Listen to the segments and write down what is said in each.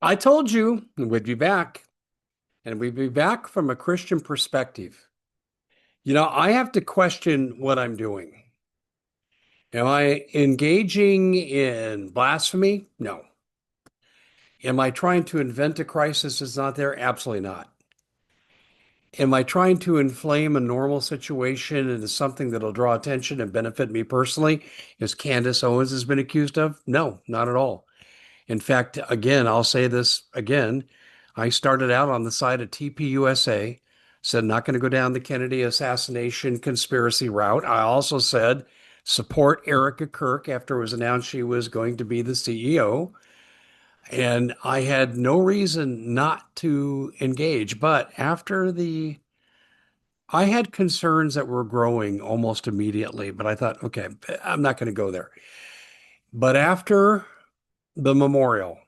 I told you we'd be back, and we'd be back from a Christian perspective. I have to question what I'm doing. Am I engaging in blasphemy? No. Am I trying to invent a crisis that's not there? Absolutely not. Am I trying to inflame a normal situation into something that'll draw attention and benefit me personally, as Candace Owens has been accused of? No, not at all. In fact, again, I'll say this again. I started out on the side of TPUSA, said not going to go down the Kennedy assassination conspiracy route. I also said support Erica Kirk after it was announced she was going to be the CEO. And I had no reason not to engage. But I had concerns that were growing almost immediately, but I thought, okay, I'm not going to go there. But after the memorial,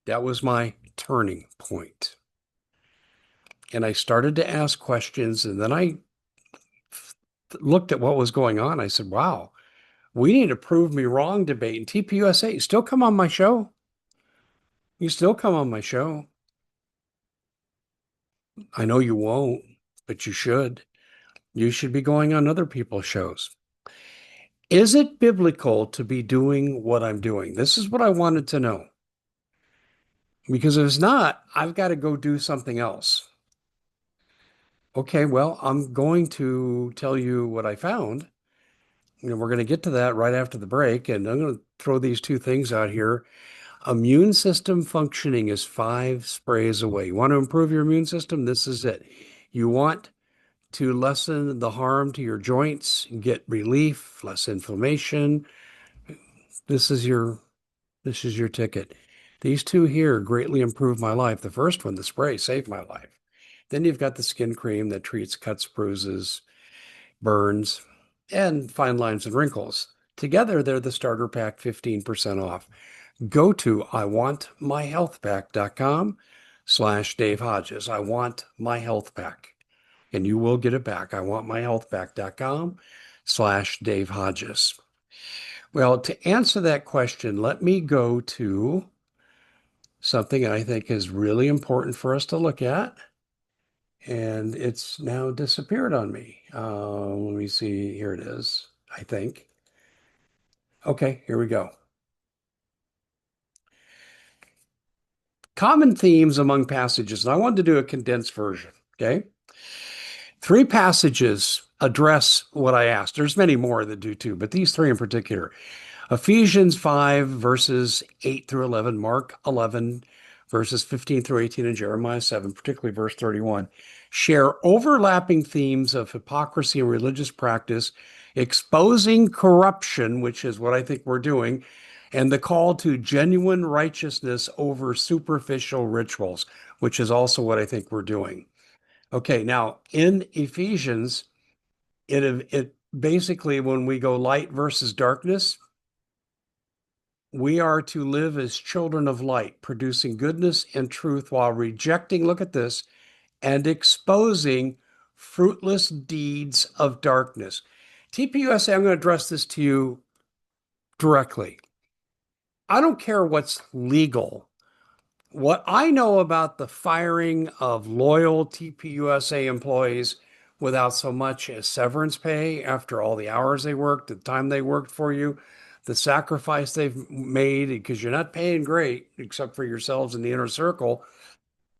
that was my turning point. And I started to ask questions, and then I looked at what was going on. I said, wow, we need to prove me wrong debate. And TPUSA, you still come on my show. You still come on my show. I know you won't, but you should. You should be going on other people's shows. Is it biblical to be doing what I'm doing? This is what I wanted to know. Because if it's not, I've got to go do something else. Okay, well, I'm going to tell you what I found. We're going to get to that right after the break, and I'm going to throw these two things out here. Immune system functioning is 5 sprays away. You want to improve your immune system? This is it. You want to lessen the harm to your joints, get relief, less inflammation. This is your this is your ticket. These two here greatly improved my life. The first one, the spray, saved my life. Then you've got the skin cream that treats cuts, bruises, burns, and fine lines and wrinkles. Together, they're the starter pack 15% off. Go to iwantmyhealthpack.com/Dave Hodges. I want my health pack, and you will get it back. iwantmyhealthpack.com/Dave Hodges. Well, to answer that question, let me go to something I think is really important for us to look at. And it's now disappeared on me. Let me see. Here it is, I think. Okay, here we go. Common themes among passages. And I wanted to do a condensed version. Okay. 3 passages address what I asked. There's many more that do too, but these three in particular. Ephesians 5, verses 8 through 11, Mark 11, verses 15 through 18, and Jeremiah 7, particularly verse 31, share overlapping themes of hypocrisy and religious practice, exposing corruption, which is what I think we're doing, and the call to genuine righteousness over superficial rituals, which is also what I think we're doing. Okay, now in Ephesians, it basically, when we go light versus darkness, we are to live as children of light, producing goodness and truth while rejecting, look at this, and exposing fruitless deeds of darkness. TPUSA, I'm going to address this to you directly. I don't care what's legal. What I know about the firing of loyal TPUSA employees without so much as severance pay after all the hours they worked, the time they worked for you, the sacrifice they've made, because you're not paying great except for yourselves in the inner circle,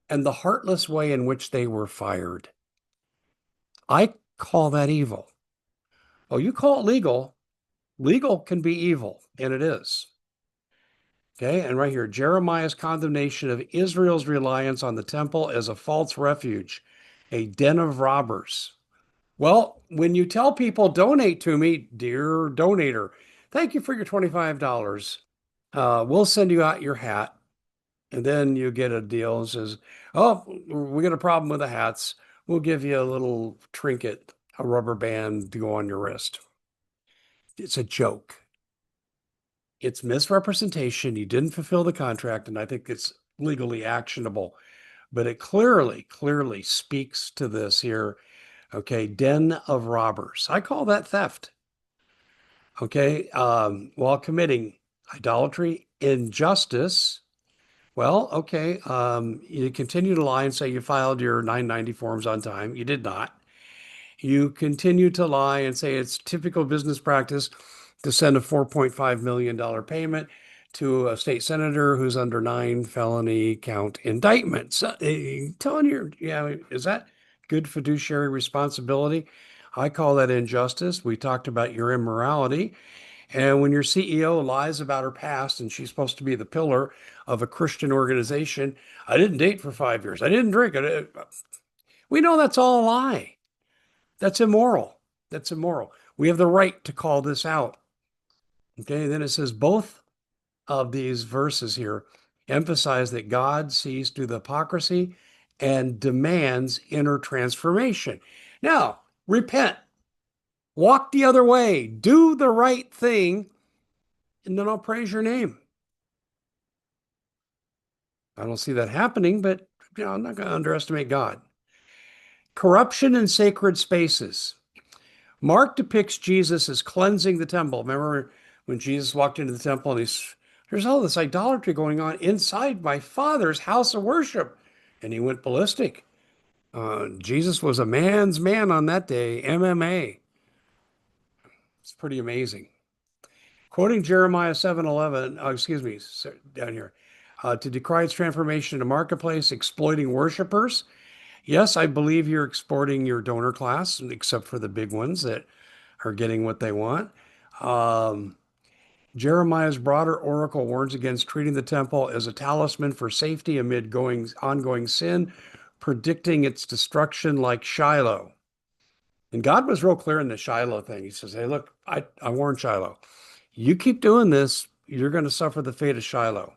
and the heartless way in which they were fired. I call that evil. Oh, you call it legal. Legal can be evil, and it is. Okay, and right here, Jeremiah's condemnation of Israel's reliance on the temple as a false refuge, a den of robbers. Well, when you tell people donate to me, dear donator, thank you for your $25. We'll send you out your hat. And then you get a deal that says, oh, we got a problem with the hats. We'll give you a little trinket, a rubber band to go on your wrist. It's a joke. It's misrepresentation. You didn't fulfill the contract, and I think it's legally actionable. But it clearly, clearly speaks to this here. Okay, den of robbers. I call that theft. Okay, while committing idolatry, injustice, Well, okay. You continue to lie and say you filed your 990 forms on time. You did not. You continue to lie and say it's typical business practice to send a $4.5 million payment to a state senator who's under 9 felony count indictments. Telling you, yeah, is that good fiduciary responsibility? I call that injustice. We talked about your immorality. And when your CEO lies about her past and she's supposed to be the pillar of a Christian organization, I didn't date for 5 years. I didn't drink. We know that's all a lie. That's immoral. That's immoral. We have the right to call this out. Okay. Then it says both of these verses here emphasize that God sees through the hypocrisy and demands inner transformation. Now, repent, walk the other way, do the right thing, and then I'll praise your name. I don't see that happening, but I'm not going to underestimate God. Corruption in sacred spaces. Mark depicts Jesus as cleansing the temple. Remember when Jesus walked into the temple and there's all this idolatry going on inside my Father's house of worship. And he went ballistic. Jesus was a man's man on that day, MMA. It's pretty amazing. Quoting Jeremiah 7:11, excuse me, down here, to decry its transformation into marketplace, exploiting worshipers. Yes, I believe you're exporting your donor class, except for the big ones that are getting what they want. Um, Jeremiah's broader oracle warns against treating the temple as a talisman for safety amid ongoing sin, predicting its destruction like Shiloh. And God was real clear in the Shiloh thing. He says, hey, look, I warned Shiloh. You keep doing this, you're going to suffer the fate of Shiloh.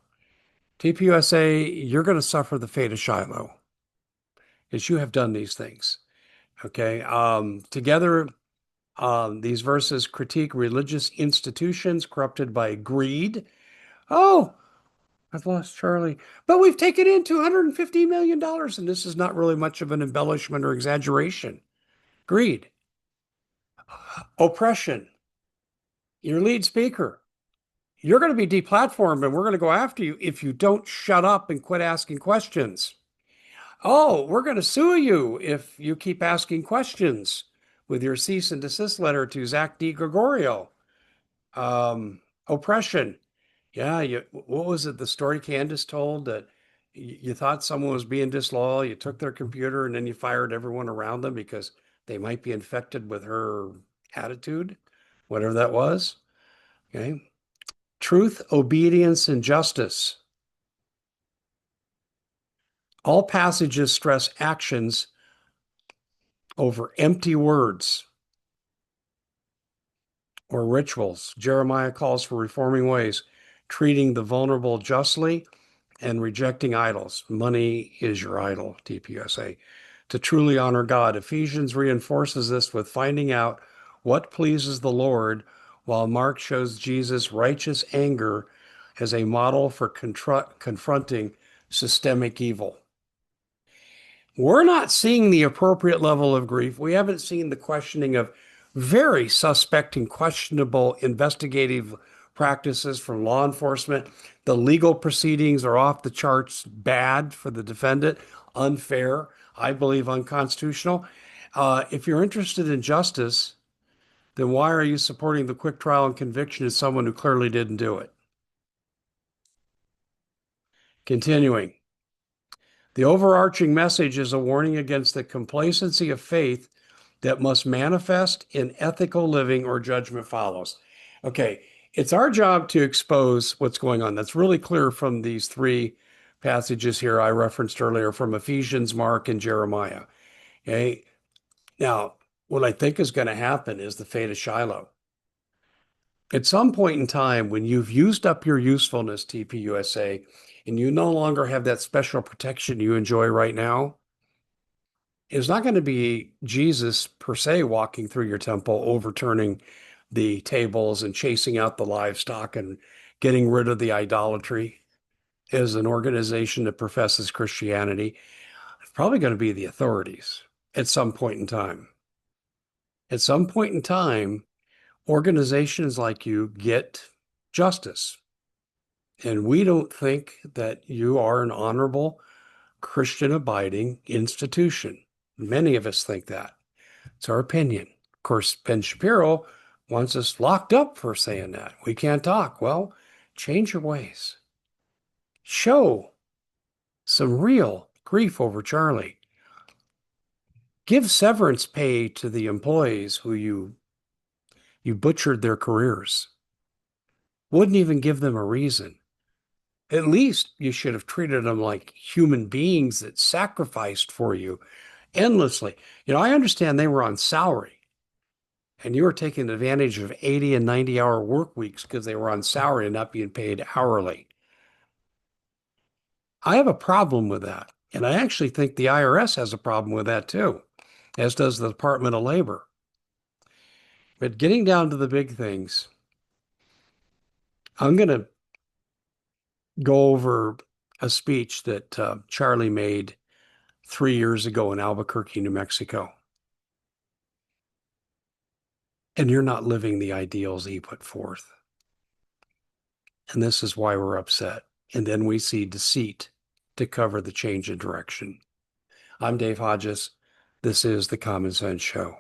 TPUSA, you're going to suffer the fate of Shiloh as you have done these things. Okay. Together, these verses critique religious institutions corrupted by greed. Oh, I've lost Charlie. But we've taken in $250 million, and this is not really much of an embellishment or exaggeration. Greed, oppression, your lead speaker. You're going to be deplatformed, and we're going to go after you if you don't shut up and quit asking questions. Oh, we're going to sue you if you keep asking questions with your cease and desist letter to Zach DiGregorio. Oppression. Yeah, what was it? The story Candace told that you thought someone was being disloyal, you took their computer and then you fired everyone around them because they might be infected with her attitude, whatever that was. Okay. Truth, obedience, and justice. All passages stress actions over empty words or rituals. Jeremiah calls for reforming ways, treating the vulnerable justly and rejecting idols. Money is your idol, TPSA. To truly honor God, Ephesians reinforces this with finding out what pleases the Lord, while Mark shows Jesus' righteous anger as a model for confronting systemic evil. We're not seeing the appropriate level of grief. We haven't seen the questioning of very suspect and questionable investigative practices from law enforcement. The legal proceedings are off the charts bad for the defendant, unfair, I believe unconstitutional. If you're interested in justice, then why are you supporting the quick trial and conviction of someone who clearly didn't do it? Continuing. The overarching message is a warning against the complacency of faith that must manifest in ethical living or judgment follows. Okay, it's our job to expose what's going on. That's really clear from these three passages here I referenced earlier from Ephesians, Mark, and Jeremiah. Okay, now what I think is going to happen is the fate of Shiloh. At some point in time, when you've used up your usefulness, TPUSA, and you no longer have that special protection you enjoy right now, it's not going to be Jesus per se walking through your temple, overturning the tables and chasing out the livestock and getting rid of the idolatry as an organization that professes Christianity. It's probably going to be the authorities at some point in time. At some point in time, organizations like you get justice. And we don't think that you are an honorable, Christian abiding institution. Many of us think that. It's our opinion. Of course, Ben Shapiro wants us locked up for saying that. We can't talk. Well, change your ways. Show some real grief over Charlie. Give severance pay to the employees who you butchered their careers. Wouldn't even give them a reason. At least you should have treated them like human beings that sacrificed for you endlessly. I understand they were on salary and you were taking advantage of 80 and 90-hour work weeks because they were on salary and not being paid hourly. I have a problem with that. And I actually think the IRS has a problem with that too, as does the Department of Labor. But getting down to the big things, I'm going to go over a speech that Charlie made 3 years ago in Albuquerque, New Mexico. And you're not living the ideals he put forth. And this is why we're upset. And then we see deceit to cover the change in direction. I'm Dave Hodges. This is The Common Sense Show.